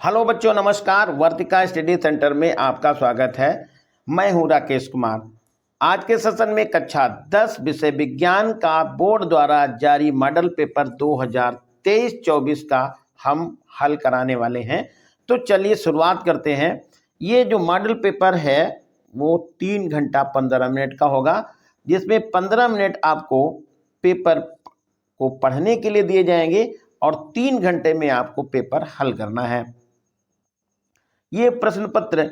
Hello बच्चों, नमस्कार। वर्तिका study centre में आपका स्वागत है। मैं हूं राकेश कुमार। आज के सेशन में कक्षा 10 विषय विज्ञान का बोर्ड द्वारा जारी मॉडल पेपर 2023-24 का हम हल कराने वाले हैं। तो चलिए शुरुआत करते हैं। ये जो मॉडल पेपर है वो 3 घंटा 15 मिनट का होगा, जिसमें 15 मिनट आपको पेपर को पढ़ने के लिए दिए जाएंगे और 3 घंटे में आपको पेपर हल करना है। ये प्रश्न पत्र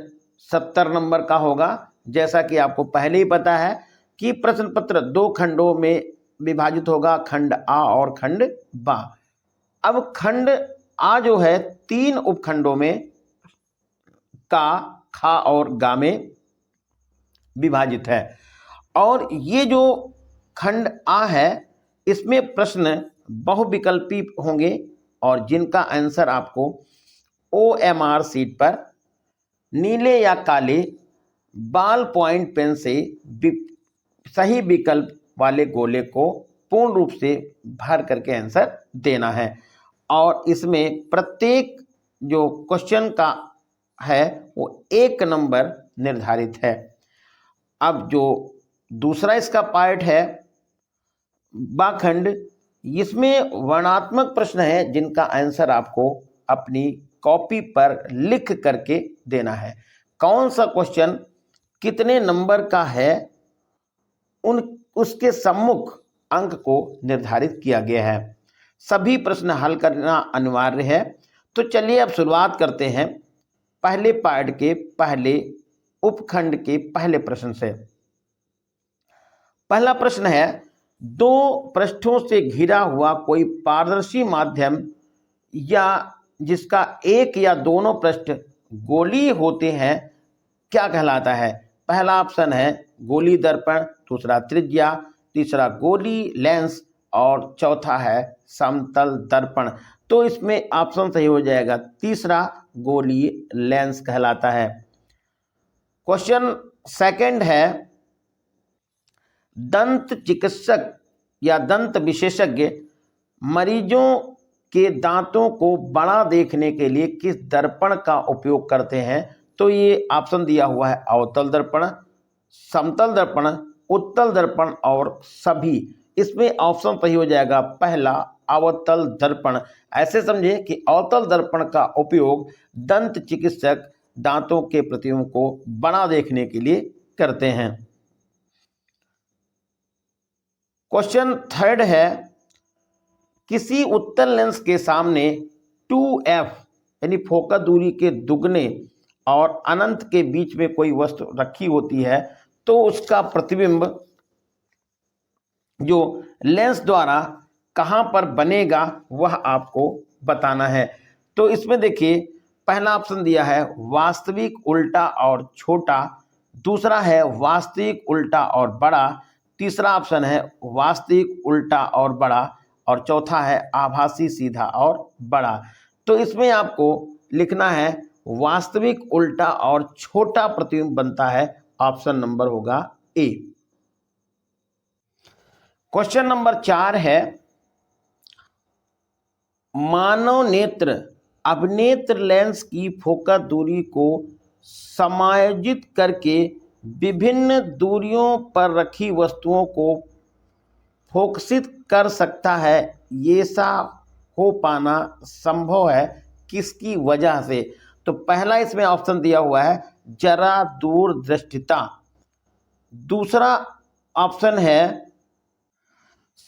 70 नंबर का होगा। जैसा कि आपको पहले ही पता है कि प्रश्न पत्र 2 खंडों में विभाजित होगा, खंड आ और खंड बा। अब खंड आ जो है 3 उपखंडों में का, खा और गा में विभाजित है। और ये जो खंड आ है इसमें प्रश्न बहुविकल्पी होंगे और जिनका आंसर आपको OMR सीट पर नीले या काले बॉल पॉइंट पेन से सही विकल्प वाले गोले को पूर्ण रूप से भर करके आंसर देना है। और इसमें प्रत्येक जो क्वेश्चन का है वो 1 नंबर निर्धारित है। अब जो दूसरा इसका पार्ट है बाखंड, इसमें वर्णात्मक प्रश्न है जिनका आंसर आपको अपनी कॉपी पर लिख करके देना है। कौन सा क्वेश्चन कितने नंबर का है उसके सम्मुख अंक को निर्धारित किया गया है। सभी प्रश्न हल करना अनिवार्य है। तो चलिए अब शुरुआत करते हैं पहले पार्ट के पहले उपखंड के पहले प्रश्न से। पहला प्रश्न है, 2 पृष्ठों से घिरा हुआ कोई पारदर्शी माध्यम या जिसका एक या दोनों पृष्ठ गोलीय होते हैं क्या कहलाता है? पहला ऑप्शन है गोली दर्पण, दूसरा त्रिज्या, तीसरा गोली लेंस और चौथा है समतल दर्पण। तो इसमें ऑप्शन सही हो जाएगा तीसरा, गोली लेंस कहलाता है। क्वेश्चन सेकंड है, दंत चिकित्सक या दंत विशेषज्ञ मरीजों के दांतों को बड़ा देखने के लिए किस दर्पण का उपयोग करते हैं? तो ये ऑप्शन दिया हुआ है अवतल दर्पण, समतल दर्पण, उत्तल दर्पण और सभी। इसमें ऑप्शन सही हो जाएगा पहला, अवतल दर्पण। ऐसे समझे कि अवतल दर्पण का उपयोग दंत चिकित्सक दांतों के प्रतिबिंब को बड़ा देखने के लिए करते हैं। क्वेश्चन थर्ड है, किसी उत्तल लेंस के सामने 2f यानी फोकस दूरी के दुगने और अनंत के बीच में कोई वस्तु रखी होती है तो उसका प्रतिबिंब जो लेंस द्वारा कहां पर बनेगा वह आपको बताना है। तो इसमें देखिए पहला ऑप्शन दिया है वास्तविक उल्टा और छोटा, दूसरा है वास्तविक उल्टा और बड़ा, तीसरा ऑप्शन है वास्तविक उल्टा और बड़ा और चौथा है आभासी सीधा और बड़ा। तो इसमें आपको लिखना है वास्तविक उल्टा और छोटा प्रतिबिंब बनता है, ऑप्शन नंबर होगा ए। क्वेश्चन नंबर 4 है, मानव नेत्र अभिनेत्र लेंस की फोकस दूरी को समायोजित करके विभिन्न दूरियों पर रखी वस्तुओं को फोकसित कर सकता है। ये सा हो पाना संभव है किसकी वजह से? तो पहला इसमें ऑप्शन दिया हुआ है जरा दूरदृष्टिता, दूसरा ऑप्शन है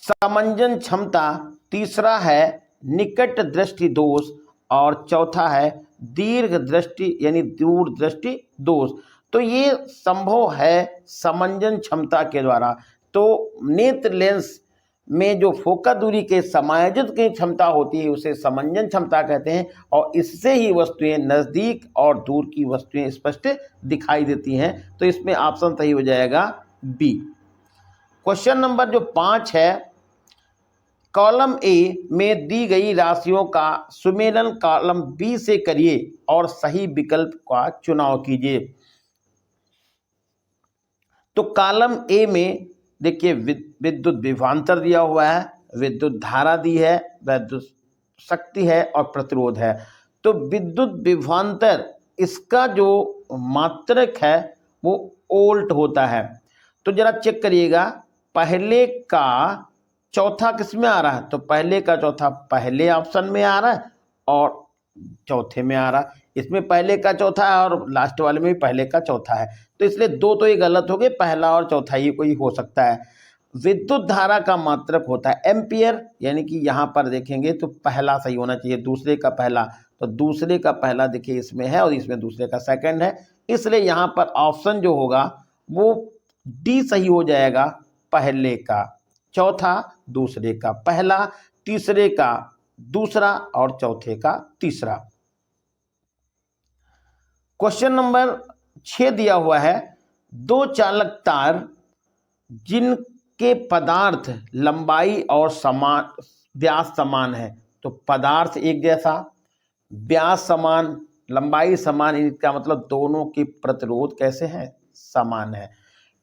समंजन क्षमता, तीसरा है निकट दृष्टि दोष और चौथा है दीर्घ दृष्टि यानी दूरदृष्टि दोष। तो ये संभव है समंजन क्षमता के द्वारा। तो नेत्र लेंस में जो फोकस दूरी के समायोजित की क्षमता होती है उसे समंजन क्षमता कहते हैं और इससे ही वस्तुएं नज़दीक और दूर की वस्तुएं स्पष्ट दिखाई देती हैं। तो इसमें ऑप्शन सही हो जाएगा बी। क्वेश्चन नंबर जो 5 है, कॉलम ए में दी गई राशियों का सुमेलन कॉलम बी से करिए और सही विकल्प का चुनाव कीजिए। तो कॉलम ए में देखिए विद्युत विभवांतर दिया हुआ है, विद्युत धारा दी है, विद्युत शक्ति है और प्रतिरोध है। तो विद्युत विभवांतर इसका जो मात्रक है वो वोल्ट होता है। तो जरा चेक करिएगा, पहले का चौथा किस में आ रहा है, तो पहले का चौथा पहले ऑप्शन में आ रहा है और चौथे में आ रहा है। इसमें पहले का चौथा है और लास्ट वाले में भी पहले का चौथा है, तो इसलिए दो तो ये गलत हो गए, पहला और चौथा ही कोई हो सकता है। विद्युत धारा का मात्रक होता है एम्पियर, यानी कि यहाँ पर देखेंगे तो पहला सही होना चाहिए, दूसरे का पहला, तो दूसरे का पहला देखिए इसमें है और इसमें दूसरे का सेकंड है, इसलिए यहाँ पर ऑप्शन जो होगा वो डी सही हो जाएगा। पहले का चौथा, दूसरे का पहला, तीसरे का दूसरा और चौथे का तीसरा। क्वेश्चन नंबर 6 दिया हुआ है, दो चालक तार जिनके पदार्थ लंबाई और समान व्यास समान है, तो पदार्थ एक जैसा, व्यास समान, लंबाई समान, इसका मतलब दोनों की प्रतिरोध कैसे है, समान है।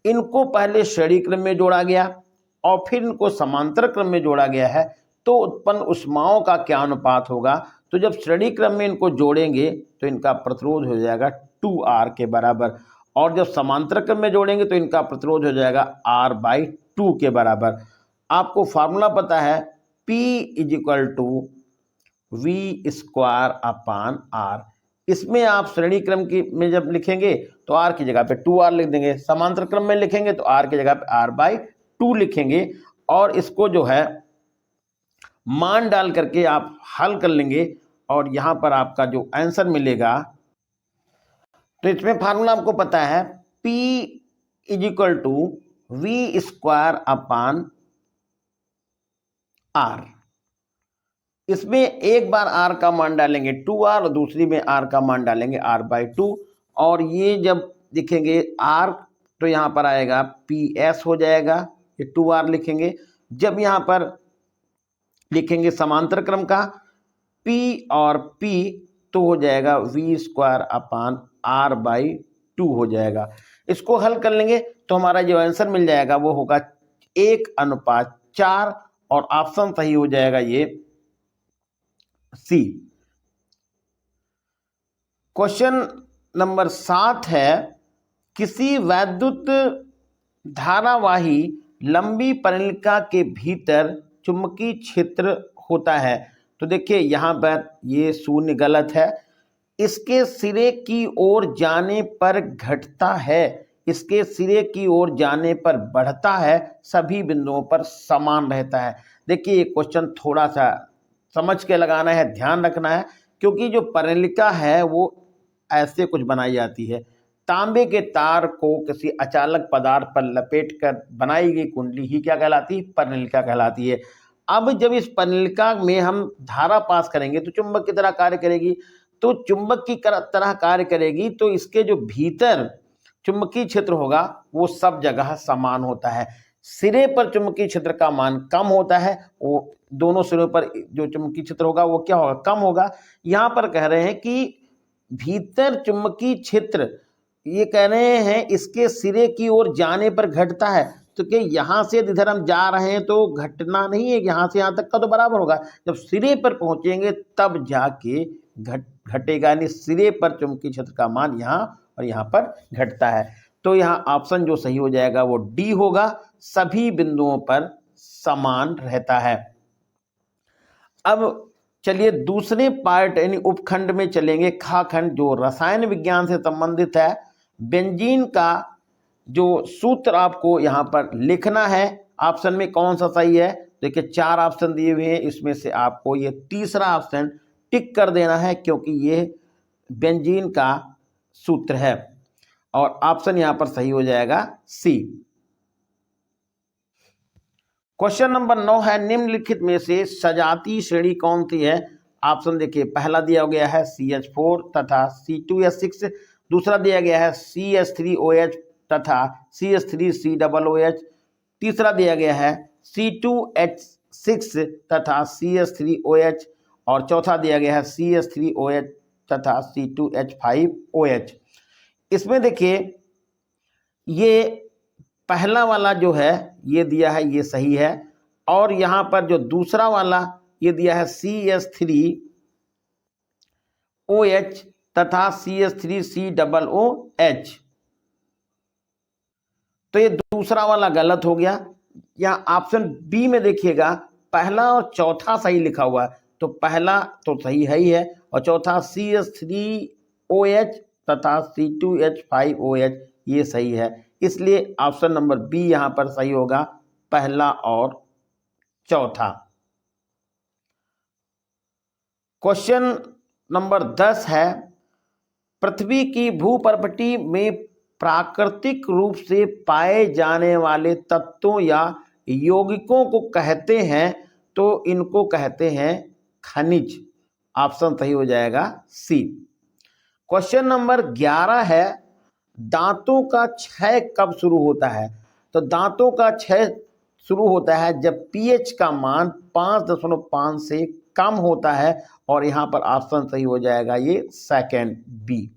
इनको पहले श्रेणी क्रम में जोड़ा गया और फिर इनको समांतर क्रम में जोड़ा गया है, तो उत्पन्न ऊष्माओं का क्या अनुपात होगा, तो जब श्रेणी क्रम में इनको जोड़ेंगे तो इनका प्रतिरोध हो जाएगा 2R के बराबर, और जब समांतर क्रम में जोड़ेंगे तो इनका प्रतिरोध हो जाएगा R/2 के बराबर। आपको फार्मूला पता है, P = V²/R। इसमें आप श्रेणी क्रम की में जब लिखेंगे तो R की जगह पे 2R लिख देंगे, समांतर क्रम में लिखेंगे तो R की जगह पे R/2 लिखेंगे, और इसको जो है मान डाल करके आप हल कर लेंगे और यहाँ पर आपका जो आंसर मिलेगा, तो इसमें फार्मूला आपको पता है, P = V²/R। इसमें एक बार R का मान डालेंगे 2R और दूसरी में R का मान डालेंगे R/2, और ये जब लिखेंगे R तो यहाँ पर आएगा PS हो जाएगा, ये 2R लिखेंगे। जब यहाँ पर लिखेंगे समांतर क्रम का P और P तो हो जाएगा V²/R/2 हो जाएगा। इसको हल कर लेंगे तो हमारा जो आंसर मिल जाएगा वो होगा 1:4, और ऑप्शन सही हो जाएगा ये सी। क्वेश्चन नंबर 7 है, किसी वैद्युत धारावाही लंबी परिणलिका के भीतर चुंबकीय क्षेत्र होता है, तो देखिए यहाँ पर ये शून्य गलत है, इसके सिरे की ओर जाने पर घटता है, इसके सिरे की ओर जाने पर बढ़ता है, सभी बिंदुओं पर समान रहता है। देखिए ये क्वेश्चन थोड़ा सा समझ के लगाना है, ध्यान रखना है, क्योंकि जो परिणलिका है वो ऐसे कुछ बनाई जाती है, तांबे के तार को किसी अचालक पदार्थ पर लपेट कर बनाई गई कुंडली ही क्या कहलाती है, परिणलिका कहलाती है। अब जब इस परिणलिका में हम धारा पास करेंगे तो चुंबक की तरह कार्य करेगी, तो चुंबक की तरह कार्य करेगी, तो इसके जो भीतर चुंबकीय क्षेत्र होगा वो सब जगह समान होता है। सिरे पर चुंबकीय क्षेत्र का मान कम होता है, वो दोनों सिरों पर जो चुंबकीय क्षेत्र होगा वो क्या होगा, कम होगा। यहाँ पर कह रहे हैं कि भीतर चुंबकीय क्षेत्र, ये कह रहे हैं इसके सिरे की ओर जाने पर घटता है, तो कि यहाँ से इधर हम जा रहे हैं तो घटना नहीं है, यहाँ से यहाँ तक का तो बराबर होगा, जब सिरे पर पहुंचेंगे तब जाके घटेगा, यानी सिरे पर चुंबकीय क्षेत्र का मान यहाँ और यहाँ पर घटता है। तो यहाँ ऑप्शन जो सही हो जाएगा वो डी होगा, सभी बिंदुओं पर समान रहता है। अब चलिए दूसरे पार्ट यानी उपखंड में चलेंगे, खा खंड, जो रसायन विज्ञान से संबंधित है। बेंजीन का जो सूत्र आपको यहाँ पर लिखना है, ऑप्शन में कौन सा सही है, देखिए 4 ऑप्शन दिए हुए हैं, इसमें से आपको ये तीसरा ऑप्शन टिक कर देना है, क्योंकि ये बेंजीन का सूत्र है, और ऑप्शन यहाँ पर सही हो जाएगा सी। क्वेश्चन नंबर 9 है, निम्नलिखित में से सजातीय श्रेणी कौन सी है। ऑप्शन देखिए, पहला दिया गया है CH4 तथा C2H6, दूसरा दिया गया है CH3OH तथा CH3COOH, तीसरा दिया गया है C2H6 तथा CH3OH, और चौथा दिया गया है CH3OH तथा C2H5OH। इसमें देखिए ये पहला वाला जो है ये दिया है, ये सही है, और यहाँ पर जो दूसरा वाला ये दिया है CH3 OH तथा CH3COOH। तो ये दूसरा वाला गलत हो गया। यहाँ ऑप्शन बी में देखिएगा पहला और चौथा सही लिखा हुआ है, तो पहला तो सही है ही है, और चौथा CH3OH तथा C2H5OH ये सही है, इसलिए ऑप्शन नंबर बी यहाँ पर सही होगा, पहला और चौथा। क्वेश्चन नंबर 10 है, पृथ्वी की भूपर्पटी में प्राकृतिक रूप से पाए जाने वाले तत्वों या यौगिकों को कहते हैं, तो इनको कहते हैं खनिज। ऑप्शन सही हो जाएगा सी। क्वेश्चन नंबर 11 है, दांतों का क्षय कब शुरू होता है? तो दांतों का क्षय शुरू होता है जब पीएच का मान 5.5 से कम होता है, और यहां पर ऑप्शन सही हो जाएगा ये सेकंड बी।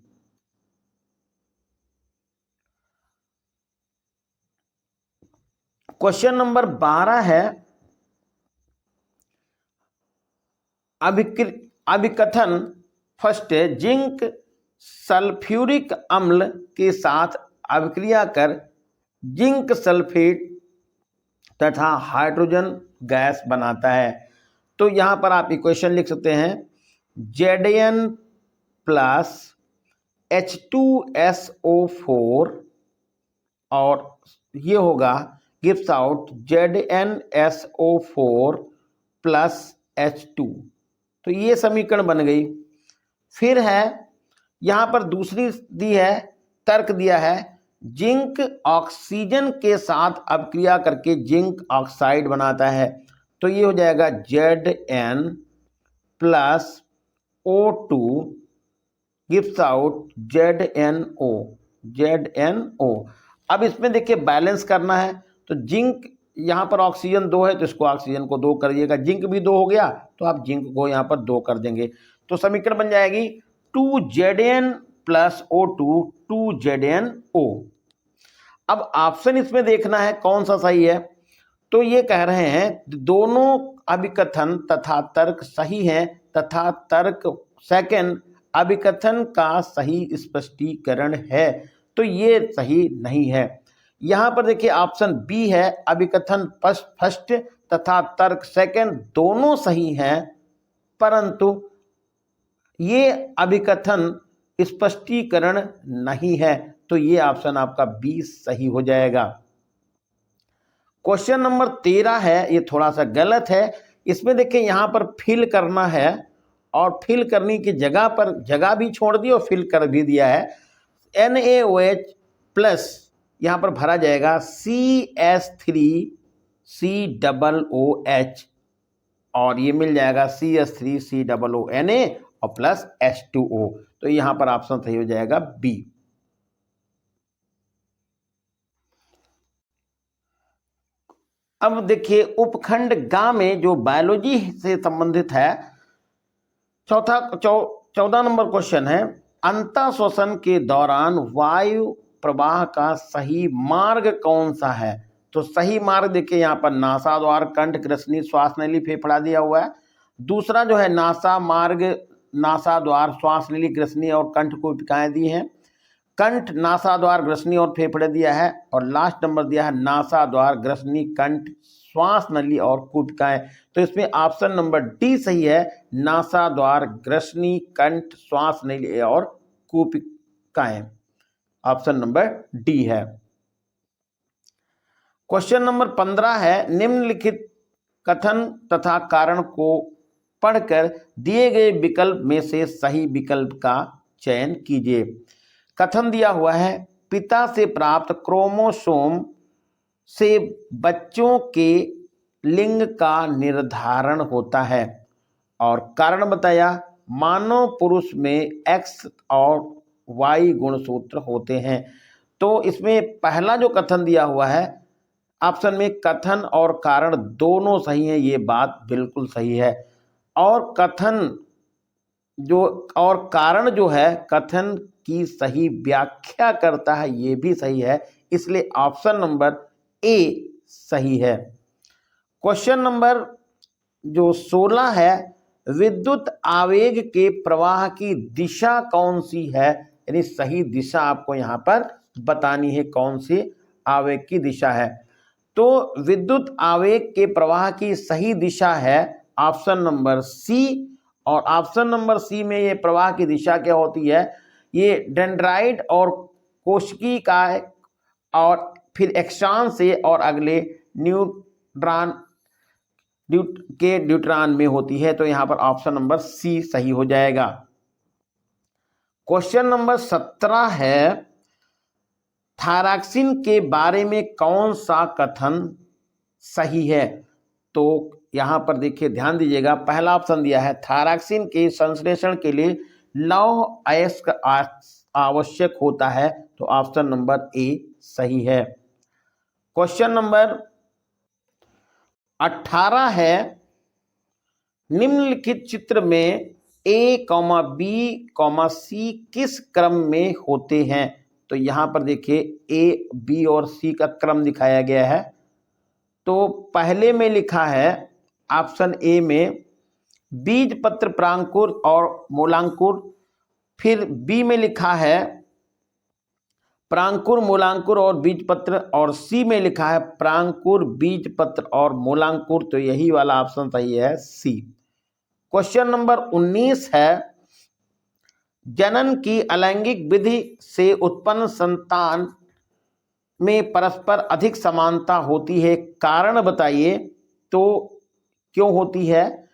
क्वेश्चन नंबर 12 है, अभिकथन फर्स्ट है, जिंक सल्फ्यूरिक अम्ल के साथ अभिक्रिया कर जिंक सल्फेट तथा हाइड्रोजन गैस बनाता है। तो यहां पर आप इक्वेशन लिख सकते हैं, Zn प्लस H2SO4 और ये होगा gives out ZnSO4 plus H2। तो ये समीकरण बन गई। फिर है यहां पर दूसरी दी है, तर्क दिया है, जिंक ऑक्सीजन के साथ अभिक्रिया करके जिंक ऑक्साइड बनाता है, तो ये हो जाएगा Zn plus O2 gives out ZnO। अब इसमें देखिए बैलेंस करना है, तो जिंक यहाँ पर ऑक्सीजन 2 है तो इसको ऑक्सीजन को 2 कर दिएगा, जिंक भी 2 हो गया तो आप जिंक को यहाँ पर 2 कर देंगे, तो समीकरण बन जाएगी 2Zn प्लस O2 2ZnO। अब ऑप्शन इसमें देखना है कौन सा सही है, तो ये कह रहे हैं दोनों अभिकथन तथा तर्क सही हैं तथा तर्क सेकंड अभिकथन का सही स्पष्टीकरण है, तो ये सही नहीं है। यहां पर देखिए ऑप्शन बी है, अभिकथन फर्स्ट तथा तर्क सेकंड दोनों सही हैं, परंतु ये अभिकथन स्पष्टीकरण नहीं है, तो ये ऑप्शन आपका बी सही हो जाएगा। क्वेश्चन नंबर 13 है, ये थोड़ा सा गलत है। इसमें देखिए यहां पर फिल करना है, और फिल करने की जगह पर जगह भी छोड़ दी और फिल कर भी दिया है। NaOH प्लस यहां पर भरा जाएगा CH3COOH, और ये मिल जाएगा CH3COONA और प्लस H2O, तो यहां पर ऑप्शन सही हो जाएगा बी। अब देखिए उपखंड ग में जो बायोलॉजी से संबंधित है, 14 नंबर क्वेश्चन है, अंतःश्वसन के दौरान वायु प्रवाह का सही मार्ग कौन सा है? तो सही मार्ग देखिए यहाँ पर नासा द्वार, कंठ, ग्रसनी, श्वास नली, फेफड़ा दिया हुआ है। दूसरा जो है नासा मार्ग, नासा द्वार, श्वास नली, ग्रसनी और कंठ को कोशिकाएं दी हैं। कंठ, नासा द्वार, ग्रसनी और फेफड़े दिया है, और लास्ट नंबर दिया है नासा द्वार, ग्रसनी, कंठ, श्वास नली और कोशिकाएं। तो इसमें ऑप्शन नंबर डी सही है, नासा द्वार, ग्रसनी, कंठ, श्वास नली और कोशिकाएं, ऑप्शन नंबर डी है। क्वेश्चन नंबर 15 है, निम्नलिखित कथन तथा कारण को पढ़कर दिए गए विकल्प में से सही विकल्प का चयन कीजिए। कथन दिया हुआ है, पिता से प्राप्त क्रोमोसोम से बच्चों के लिंग का निर्धारण होता है, और कारण बताया, मानव पुरुष में X और Y गुणसूत्र होते हैं। तो इसमें पहला जो कथन दिया हुआ है ऑप्शन में, कथन और कारण दोनों सही हैं, ये बात बिल्कुल सही है, और कथन जो और कारण जो है कथन की सही व्याख्या करता है, ये भी सही है, इसलिए ऑप्शन नंबर ए सही है। क्वेश्चन नंबर जो 16 है, विद्युत आवेग के प्रवाह की दिशा कौन सी है, यानी सही दिशा आपको यहाँ पर बतानी है, कौन सी आवेग की दिशा है। तो विद्युत आवेग के प्रवाह की सही दिशा है ऑप्शन नंबर सी। और ऑप्शन नंबर सी में ये प्रवाह की दिशा क्या होती है, ये डेंड्राइट और कोशिकी का और फिर एक्सॉन से और अगले न्यूट्रॉन में होती है। तो यहाँ पर ऑप्शन नंबर सी सही हो जाएगा। क्वेश्चन नंबर 17 है, थायरॉक्सिन के बारे में कौन सा कथन सही है। तो यहाँ पर देखिए, ध्यान दीजिएगा, पहला ऑप्शन दिया है थायरॉक्सिन के संश्लेषण के लिए लौह अयस्क आवश्यक होता है। तो ऑप्शन नंबर ए सही है। क्वेश्चन नंबर 18 है, निम्नलिखित चित्र में A, B, C किस क्रम में होते हैं। तो यहाँ पर देखिए A, B और C का क्रम दिखाया गया है। तो पहले में लिखा है ऑप्शन ए में बीज पत्र प्रांकुर और मूलांकुर, फिर बी में लिखा है प्रांकुर मूलांकुर और बीज पत्र, और सी में लिखा है प्रांकुर बीज पत्र और मूलांकुर। तो यही वाला ऑप्शन सही है, सी। क्वेश्चन नंबर 19 है, जनन की अलैंगिक विधि से उत्पन्न संतान में परस्पर अधिक समानता होती है, कारण बताइए। तो क्यों होती है,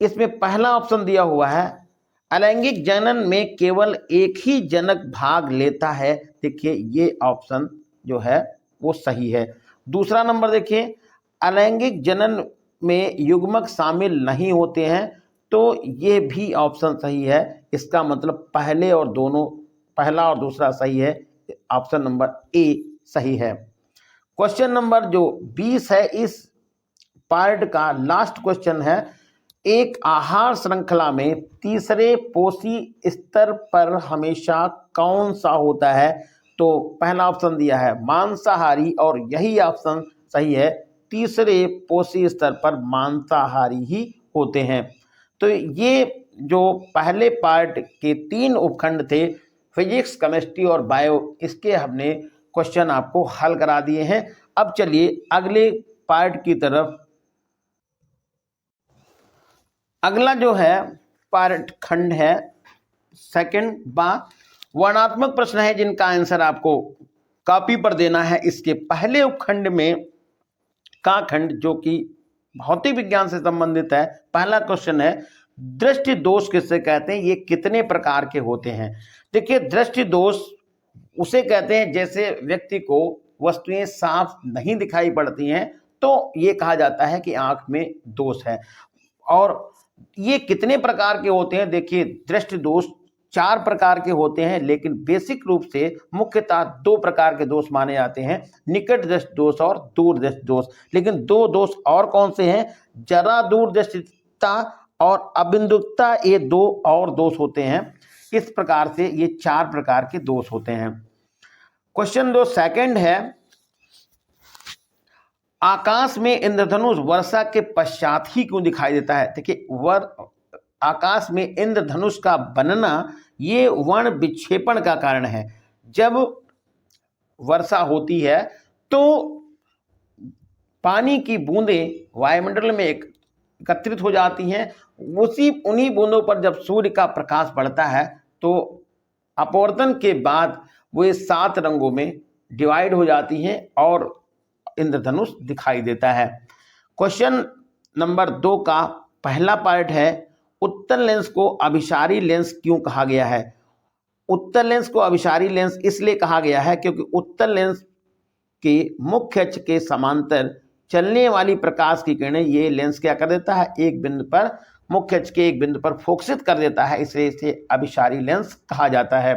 इसमें पहला ऑप्शन दिया हुआ है अलैंगिक जनन में केवल एक ही जनक भाग लेता है। देखिए ये ऑप्शन जो है वो सही है। दूसरा नंबर देखिए, अलैंगिक जनन में युग्मक शामिल नहीं होते हैं। तो ये भी ऑप्शन सही है। इसका मतलब पहला और दूसरा सही है। ऑप्शन नंबर ए सही है। क्वेश्चन नंबर जो 20 है, इस पार्ट का लास्ट क्वेश्चन है, एक आहार श्रृंखला में तीसरे पोषी स्तर पर हमेशा कौन सा होता है। तो पहला ऑप्शन दिया है मांसाहारी, और यही ऑप्शन सही है, तीसरे पोषी स्तर पर मांसाहारी ही होते हैं। तो ये जो पहले पार्ट के 3 उपखंड थे, फिजिक्स, केमिस्ट्री और बायो, इसके हमने क्वेश्चन आपको हल करा दिए हैं। अब चलिए अगले पार्ट की तरफ। अगला जो है पार्ट खंड है सेकंड वर्णात्मक प्रश्न है, जिनका आंसर आपको कॉपी पर देना है। इसके पहले उपखंड में का खंड जो कि भौतिक विज्ञान से संबंधित है। पहला क्वेश्चन है, दृष्टि दोष किससे कहते हैं, ये कितने प्रकार के होते हैं। देखिए, दृष्टि दोष उसे कहते हैं जैसे व्यक्ति को वस्तुएं साफ नहीं दिखाई पड़ती हैं, तो ये कहा जाता है कि आंख में दोष है। और ये कितने प्रकार के होते हैं, देखिए दृष्टि दोष 4 प्रकार के होते हैं, लेकिन बेसिक रूप से मुख्यतः 2 प्रकार के दोष माने जाते हैं, निकट दृष्टि दोष और दूर दृष्टि दोष। लेकिन 2 दोष और कौन से हैं, जरा दूरदृष्टिता और अबिंदुता, ये 2 और दोष होते हैं। इस प्रकार से ये 4 प्रकार के दोष होते हैं। क्वेश्चन 2 सेकंड है, आकाश में इंद्रधनुष वर्षा के पश्चात ही क्यों दिखाई देता है। देखिए, आकाश में इंद्रधनुष का बनना ये वर्ण विक्षेपण का कारण है। जब वर्षा होती है तो पानी की बूंदें वायुमंडल में एकत्रित हो जाती हैं। उन्हीं बूंदों पर जब सूर्य का प्रकाश पड़ता है तो अपवर्तन के बाद वो 7 रंगों में डिवाइड हो जाती हैं और इंद्रधनुष दिखाई देता है। क्वेश्चन नंबर 2 का पहला पार्ट है, उत्तल लेंस को अभिसारी लेंस क्यों कहा गया है। उत्तल लेंस को अभिसारी लेंस इसलिए कहा गया है क्योंकि उत्तल लेंस के मुख्य अक्ष के समांतर चलने वाली प्रकाश की किरणें ये लेंस क्या कर देता है, एक बिंदु पर, मुख्य अक्ष के एक बिंदु पर फोकसित कर देता है, इसलिए इसे अभिसारी लेंस कहा जाता है।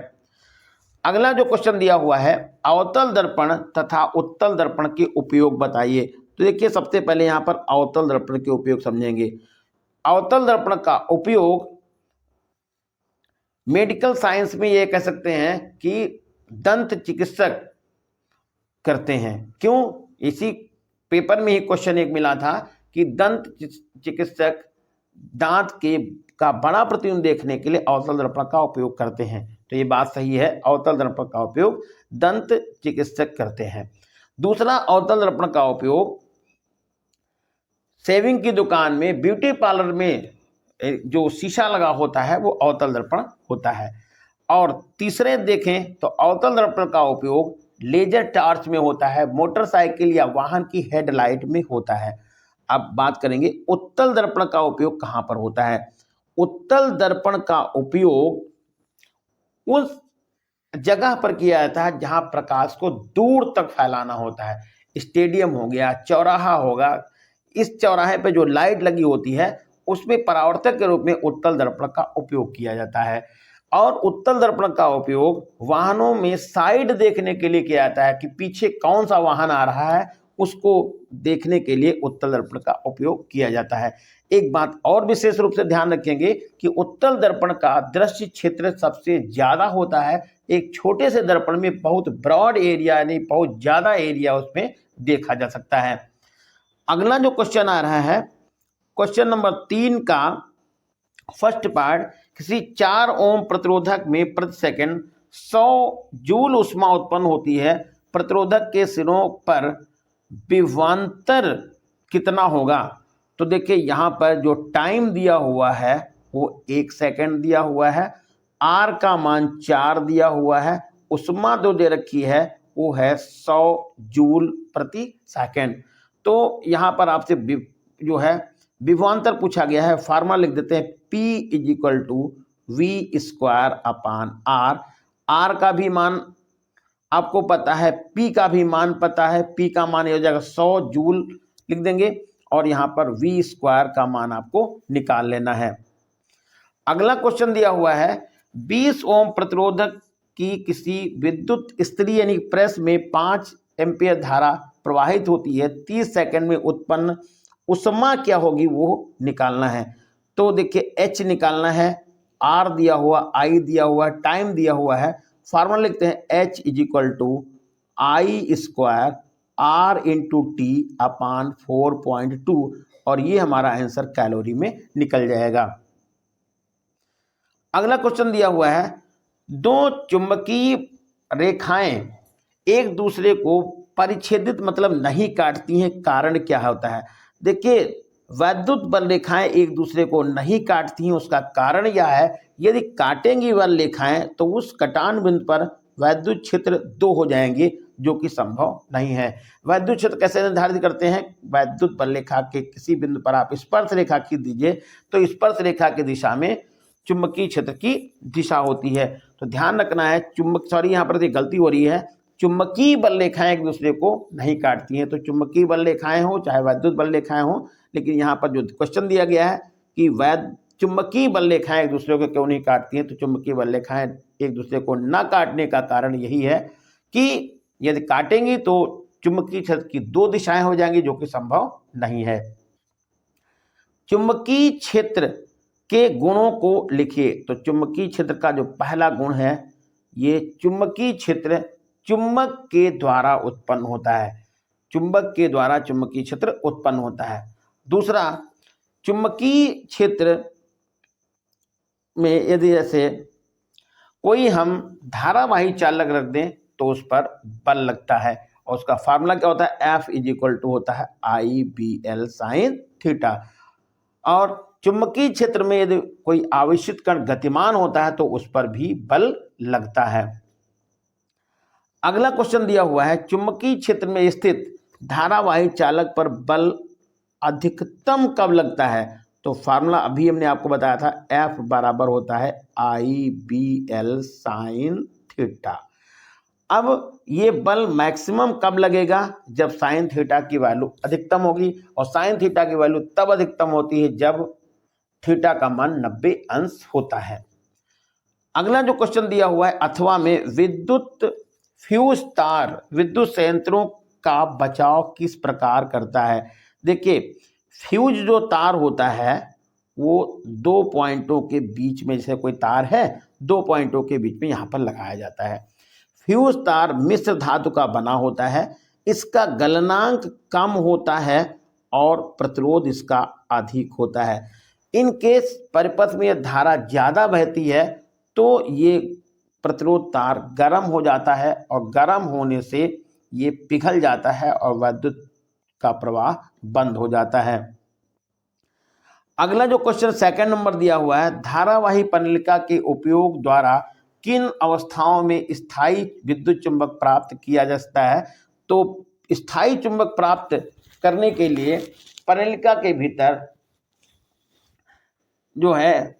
अगला जो क्वेश्चन दिया हुआ है, अवतल दर्पण तथा उत्तल दर्पण के उपयोग बताइए। तो देखिए, सबसे पहले यहाँ पर अवतल दर्पण के उपयोग समझेंगे। अवतल दर्पण का उपयोग मेडिकल साइंस में ये कह सकते हैं कि दंत चिकित्सक करते हैं। क्यों, इसी पेपर में ही क्वेश्चन एक मिला था कि दंत चिकित्सक दांत के का बड़ा प्रतिबिंब देखने के लिए अवतल दर्पण का उपयोग करते हैं। तो ये बात सही है, अवतल दर्पण का उपयोग दंत चिकित्सक करते हैं। दूसरा, अवतल दर्पण का उपयोग शेविंग की दुकान में, ब्यूटी पार्लर में जो शीशा लगा होता है वो अवतल दर्पण होता है। और तीसरे देखें तो अवतल दर्पण का उपयोग लेजर टार्च में होता है, मोटरसाइकिल या वाहन की हेडलाइट में होता है। अब बात करेंगे उत्तल दर्पण का उपयोग कहां पर होता है। उत्तल दर्पण का उपयोग उस जगह पर किया जाता है जहां प्रकाश को दूर तक फैलाना होता है। स्टेडियम हो गया, चौराहा होगा, इस चौराहे पे जो लाइट लगी होती है उसमें परावर्तक के रूप में उत्तल दर्पण का उपयोग किया जाता है। और उत्तल दर्पण का उपयोग वाहनों में साइड देखने के लिए किया जाता है कि पीछे कौन सा वाहन आ रहा है, उसको देखने के लिए उत्तल दर्पण का उपयोग किया जाता है। एक बात और विशेष रूप से ध्यान रखेंगे कि उत्तल दर्पण का दृश्य क्षेत्र सबसे ज्यादा होता है। एक छोटे से दर्पण में बहुत ब्रॉड एरिया यानी बहुत ज्यादा एरिया उसमें देखा जा सकता है। अगला जो क्वेश्चन आ रहा है, क्वेश्चन नंबर 3 का फर्स्ट पार्ट, किसी 4 ओम प्रतिरोधक में प्रति सेकंड 100 जूल ऊष्मा उत्पन्न होती है, प्रतिरोधक के सिरों पर विभवांतर कितना होगा। तो देखिए यहाँ पर जो टाइम दिया हुआ है वो 1 सेकंड दिया हुआ है, आर का मान 4 दिया हुआ है, ऊष्मा जो दे रखी है वो है 100 जूल प्रति सेकंड। तो यहाँ पर आपसे जो है विभवांतर पूछा गया है, फार्मूला लिख देते हैं, P = V²/R। R का भी मान आपको पता है, P का भी मान पता है, P का मान ये हो जाएगा 100 जूल लिख देंगे और यहाँ पर V² का मान आपको निकाल लेना है। अगला क्वेश्चन दिया हुआ है, 20 ओम प्रतिरोधक की किसी विद्युत इस्त्री यानी प्रेस में 5 एम्पियर धारा प्रवाहित होती है, 30 सेकंड में उत्पन्न ऊष्मा क्या होगी वो निकालना है। तो देखिए H निकालना है, R दिया हुआ, I दिया हुआ, टाइम दिया हुआ है। फार्मूला लिखते हैं H = I² R×T/4.2 और ये हमारा आंसर कैलोरी में निकल जाएगा। अगला क्वेश्चन दिया हुआ है, 2 चुंबकीय रेखाएं एक दूसरे को परिच्छेदित मतलब नहीं काटती हैं, कारण क्या होता है। देखिए वैद्युत बल रेखाएं एक दूसरे को नहीं काटती हैं, उसका कारण यह है, यदि काटेंगी बल रेखाएं तो उस कटान बिंदु पर वैद्युत क्षेत्र 2 हो जाएंगे, जो कि संभव नहीं है। वैद्युत क्षेत्र कैसे निर्धारित करते हैं, वैद्युत बल रेखा के किसी बिंदु पर आप स्पर्श रेखा खींच दीजिए तो स्पर्श रेखा की दिशा में चुंबकीय क्षेत्र की दिशा होती है। तो ध्यान रखना है, यहाँ पर गलती हो रही है, चुंबकीय बल रेखाएं एक दूसरे को नहीं काटती हैं। तो चुंबकीय बल रेखाएं हो चाहे वैद्युत बल रेखाएं हो, लेकिन यहाँ पर जो क्वेश्चन दिया गया है कि चुंबकीय बल रेखाएं एक दूसरे को क्यों नहीं काटती हैं, तो चुंबकीय बल रेखाएं एक दूसरे को न काटने का कारण यही है कि यदि काटेंगी तो चुंबकीय क्षेत्र की 2 दिशाएं हो जाएंगी, जो कि संभव नहीं है। चुंबकीय क्षेत्र के गुणों को लिखिए। तो चुंबकीय क्षेत्र का जो पहला गुण है, ये चुंबकीय क्षेत्र चुंबक के द्वारा उत्पन्न होता है, चुंबक के द्वारा चुंबकीय क्षेत्र उत्पन्न होता है। दूसरा, चुंबकीय क्षेत्र में यदि जैसे कोई हम धारावाही चालक रख दें तो उस पर बल लगता है और उसका फार्मूला क्या होता है, F होता है IBL sin थीटा। और चुंबकीय क्षेत्र में यदि कोई आवेशित कण गतिमान होता है तो उस पर भी बल लगता है। अगला क्वेश्चन दिया हुआ है, चुंबकीय क्षेत्र में स्थित धारावाही चालक पर बल अधिकतम कब लगता है। तो फार्मूला अभी हमने आपको बताया था, F बराबर होता है IBL sin थीटा। अब ये बल मैक्सिमम कब लगेगा, जब साइन थीटा की वैल्यू अधिकतम होगी, और साइन थीटा की वैल्यू तब अधिकतम होती है जब थीटा का मान 90 अंश होता है। अगला जो क्वेश्चन दिया हुआ है, अथवा में विद्युत फ्यूज तार विद्युत संयंत्रों का बचाव किस प्रकार करता है। देखिए फ्यूज जो तार होता है वो 2 पॉइंटों के बीच में, जैसे कोई तार है 2 पॉइंटों के बीच में यहाँ पर लगाया जाता है। फ्यूज तार मिश्र धातु का बना होता है, इसका गलनांक कम होता है और प्रतिरोध इसका अधिक होता है। इन केस परिपथ में धारा ज़्यादा बहती है तो ये प्रतिरोध तार गर्म हो जाता है और गर्म होने से ये पिघल जाता है और विद्युत का प्रवाह बंद हो जाता है। अगला जो क्वेश्चन सेकंड नंबर दिया हुआ है, धारावाही पनलिका के उपयोग द्वारा किन अवस्थाओं में स्थायी विद्युत चुंबक प्राप्त किया जा सकता है। तो स्थायी चुंबक प्राप्त करने के लिए पनलिका के भीतर जो है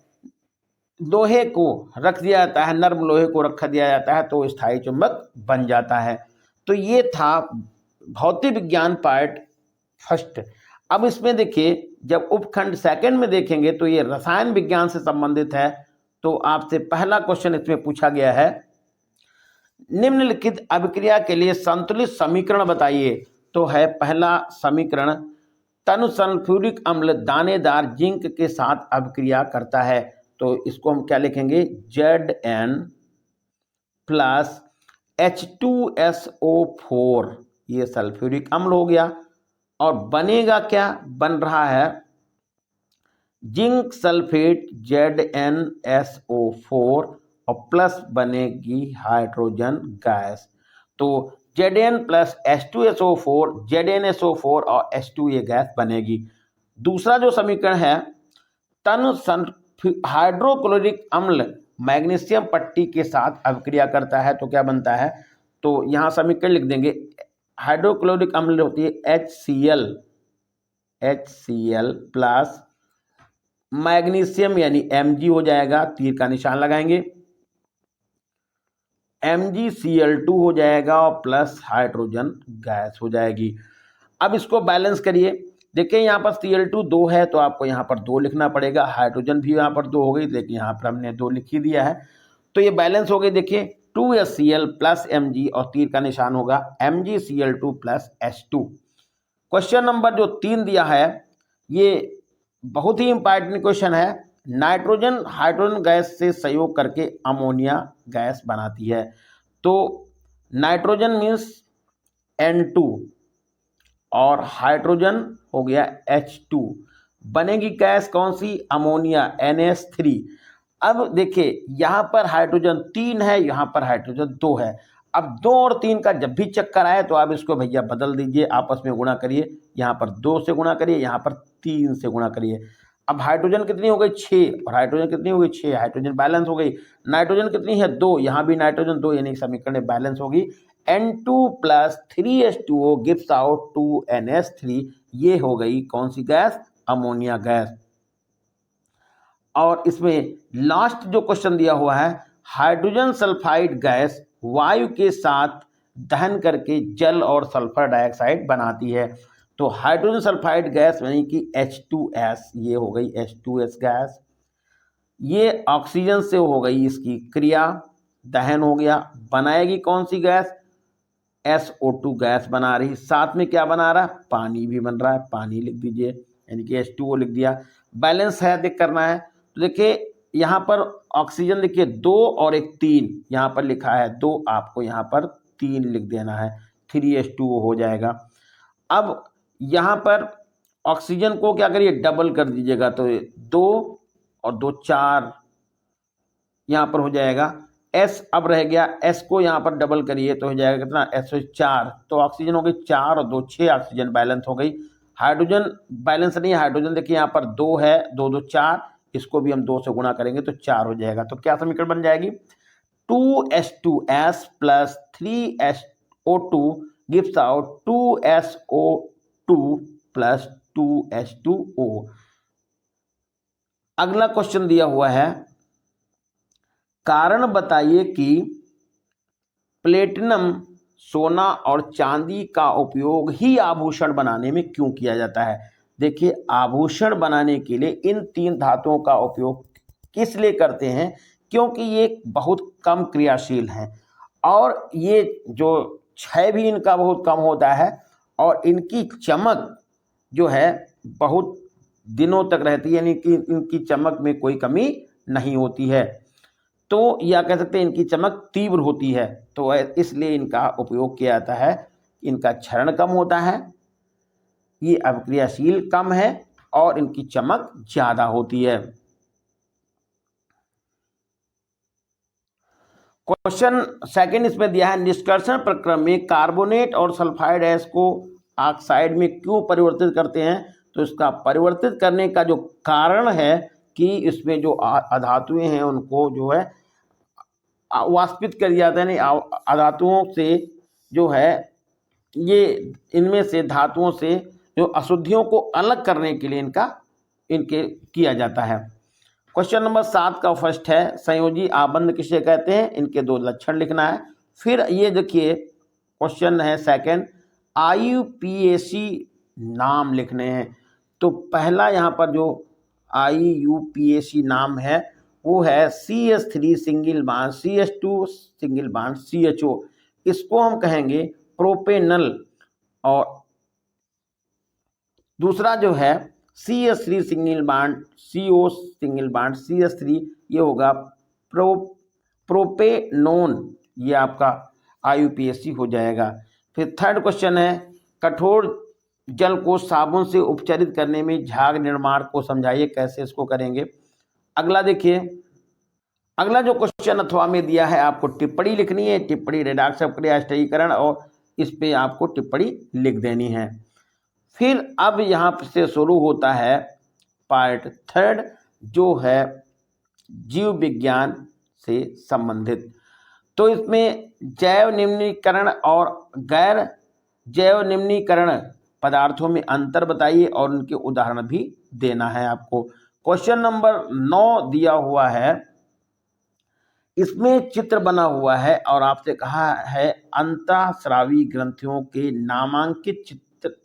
लोहे को रख दिया जाता है, नर्म लोहे को रख दिया जाता है तो स्थायी चुंबक बन जाता है। तो ये था भौतिक विज्ञान पार्ट फर्स्ट। अब इसमें देखिए, जब उपखंड सेकंड में देखेंगे तो ये रसायन विज्ञान से संबंधित है। तो आपसे पहला क्वेश्चन इसमें पूछा गया है, निम्नलिखित अभिक्रिया के लिए संतुलित समीकरण बताइए। तो है पहला समीकरण, तनु सल्फ्यूरिक अम्ल दानेदार जिंक के साथ अभिक्रिया करता है। तो इसको हम क्या लिखेंगे, Zn प्लस H2SO4, ये सल्फ्यूरिक अम्ल हो गया। और बनेगा क्या, बन रहा है जिंक सल्फेट ZnSO4 और प्लस बनेगी हाइड्रोजन गैस। तो Zn प्लस H2SO4, ZnSO4 और H2 ये गैस बनेगी। दूसरा जो समीकरण है, तनु हाइड्रोक्लोरिक अम्ल मैग्नीशियम पट्टी के साथ अभिक्रिया करता है तो क्या बनता है। तो यहाँ समीकरण लिख देंगे, हाइड्रोक्लोरिक अम्ल होती है HCl प्लस मैग्नीशियम यानी Mg हो जाएगा, तीर का निशान लगाएंगे, MgCl2 हो जाएगा और प्लस हाइड्रोजन गैस हो जाएगी। अब इसको बैलेंस करिए, देखिए यहाँ पर Cl2 2 है तो आपको यहाँ पर 2 लिखना पड़ेगा, हाइड्रोजन भी यहाँ पर 2 हो गई, लेकिन यहाँ पर हमने 2 लिख ही दिया है तो ये बैलेंस हो गई। देखिए 2HCl प्लस Mg और तीर का निशान होगा MgCl2 plus H2। Question number जो 3 दिया है ये बहुत ही इंपॉर्टेंट क्वेश्चन है, नाइट्रोजन हाइड्रोजन गैस से संयोग करके अमोनिया गैस बनाती है। तो नाइट्रोजन मीन्स N2 और हाइड्रोजन हो गया H2, बनेगी गैस कौन सी, अमोनिया NH3। अब देखिए यहाँ पर हाइड्रोजन 3 है, यहाँ पर हाइड्रोजन 2 है। अब 2 और 3 का जब भी चक्कर आए तो आप इसको भैया बदल दीजिए, आपस में गुणा करिए, यहाँ पर 2 से गुणा करिए, यहाँ पर 3 से गुणा करिए। अब हाइड्रोजन कितनी हो गई 6 और हाइड्रोजन कितनी हो गई 6, हाइड्रोजन बैलेंस हो गई। नाइट्रोजन कितनी है 2, यहाँ भी नाइट्रोजन 2, यानी समीकरण बैलेंस होगी। N2 plus 3H2O gives out 2NH3, ये हो गई कौन सी गैस, अमोनिया गैस। और इसमें लास्ट जो क्वेश्चन दिया हुआ है, हाइड्रोजन सल्फाइड गैस वायु के साथ दहन करके जल और सल्फर डाइऑक्साइड बनाती है। तो हाइड्रोजन सल्फाइड गैस यानी कि H2S, ये हो गई H2S गैस, ये ऑक्सीजन से हो गई इसकी क्रिया, दहन हो गया, बनाएगी कौन सी गैस, SO2 गैस बना रही, साथ में क्या बना रहा है, पानी भी बन रहा है, पानी लिख दीजिए यानी कि H2O लिख दिया। बैलेंस है देख करना है, तो देखिए यहाँ पर ऑक्सीजन देखिए 2 और एक 3, यहाँ पर लिखा है 2, आपको यहाँ पर 3 लिख देना है, 3H2O हो जाएगा। अब यहाँ पर ऑक्सीजन को क्या करिए, डबल कर दीजिएगा, तो 2 और 2 4 यहाँ पर हो जाएगा। S अब रह गया, S को यहाँ पर डबल करिए तो हो जाएगा कितना, SO4, तो ऑक्सीजन हो गई 4 और 2 6, ऑक्सीजन बैलेंस हो गई। हाइड्रोजन बैलेंस नहीं है, हाइड्रोजन देखिए यहाँ पर 2 है, 2 2 4, इसको भी हम 2 से गुणा करेंगे तो 4 हो जाएगा। तो क्या समीकरण बन जाएगी, 2H2S plus 3SO2 gives out 2SO2 plus 2H2O। अगला क्वेश्चन दिया हुआ है, कारण बताइए कि प्लेटिनम, सोना और चांदी का उपयोग ही आभूषण बनाने में क्यों किया जाता है। देखिए आभूषण बनाने के लिए इन 3 धातुओं का उपयोग किस लिए करते हैं, क्योंकि ये बहुत कम क्रियाशील हैं और ये जो क्षय भी इनका बहुत कम होता है और इनकी चमक जो है बहुत दिनों तक रहती है, यानी कि इनकी चमक में कोई कमी नहीं होती है। तो या कह सकते हैं इनकी चमक तीव्र होती है, तो इसलिए इनका उपयोग किया जाता है। इनका क्षरण कम होता है, ये अभिक्रियाशील कम है और इनकी चमक ज़्यादा होती है। क्वेश्चन सेकंड इसमें दिया है, निष्कर्षण प्रक्रिया में कार्बोनेट और सल्फाइड गैस को ऑक्साइड में क्यों परिवर्तित करते हैं? तो इसका परिवर्तित करने का जो कारण है कि इसमें जो अधातुएं हैं उनको जो है वाष्पित कर दिया जाता है, यानी अधातुओं से जो है ये इनमें से धातुओं से जो अशुद्धियों को अलग करने के लिए इनके किया जाता है। क्वेश्चन नंबर 7 का फर्स्ट है, संयोजी आबंध किसे कहते हैं? इनके 2 लक्षण लिखना है। फिर ये देखिए क्वेश्चन है सेकंड, IUPAC नाम लिखने हैं। तो पहला यहाँ पर जो IUPAC नाम है वो है CH3 single bond CH2 single bond CHO, इसको हम कहेंगे प्रोपेनल। और दूसरा जो है CH3 single bond CO single bond CH3, ये होगा प्रोपेनोन, ये आपका IUPAC हो जाएगा। फिर थर्ड क्वेश्चन है, कठोर जल को साबुन से उपचारित करने में झाग निर्माण को समझाइए, कैसे इसको करेंगे? अगला देखिए, अगला जो क्वेश्चन अथवा में दिया है आपको टिप्पणी लिखनी है, टिप्पणी रेडाक्स प्रक्रिया स्थिरीकरण, और इस पे आपको टिप्पणी लिख देनी है। फिर अब यहाँ से शुरू होता है पार्ट थर्ड, जो है जीव विज्ञान से संबंधित। तो इसमें जैव निम्नीकरण और गैर जैव निम्नीकरण पदार्थों में अंतर बताइए और उनके उदाहरण भी देना है आपको। क्वेश्चन नंबर 9 दिया हुआ है, इसमें चित्र बना हुआ है और आपसे कहा है अंतःस्रावी ग्रंथियों के नामांकित चित्र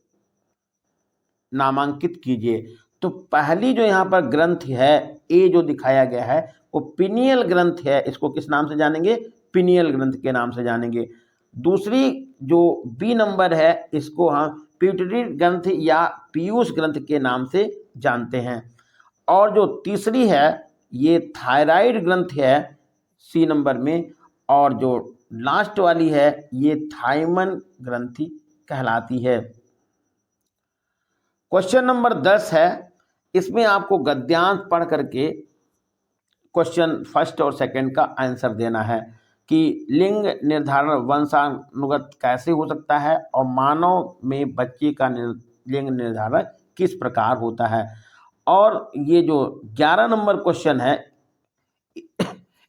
नामांकित कीजिए। तो पहली जो यहाँ पर ग्रंथ है ए जो दिखाया गया है वो पिनियल ग्रंथ है, इसको किस नाम से जानेंगे? पिनियल ग्रंथ के नाम से जानेंगे। दूसरी जो बी नंबर है इसको हम पिट्यूटरी ग्रंथ या पीयूष ग्रंथ के नाम से जानते हैं। और जो तीसरी है ये थायराइड ग्रंथ है सी नंबर में, और जो लास्ट वाली है ये थाइमन ग्रंथि कहलाती है। क्वेश्चन नंबर 10 है, इसमें आपको गद्यांश पढ़ करके क्वेश्चन फर्स्ट और सेकंड का आंसर देना है कि लिंग निर्धारण वंशानुगत कैसे हो सकता है और मानव में बच्चे का लिंग निर्धारण किस प्रकार होता है। और ये जो 11 नंबर क्वेश्चन है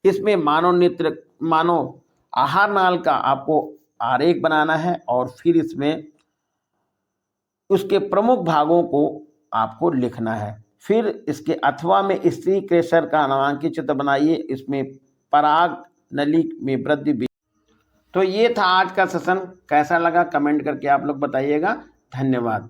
इसमें मानव आहार नाल का आपको आरेख बनाना है और फिर इसमें उसके प्रमुख भागों को आपको लिखना है। फिर इसके अथवा में स्त्री केसर का नामांकित चित्र बनाइए, इसमें पराग नली में वृद्धि। तो ये था आज का सेशन, कैसा लगा कमेंट करके आप लोग बताइएगा। धन्यवाद।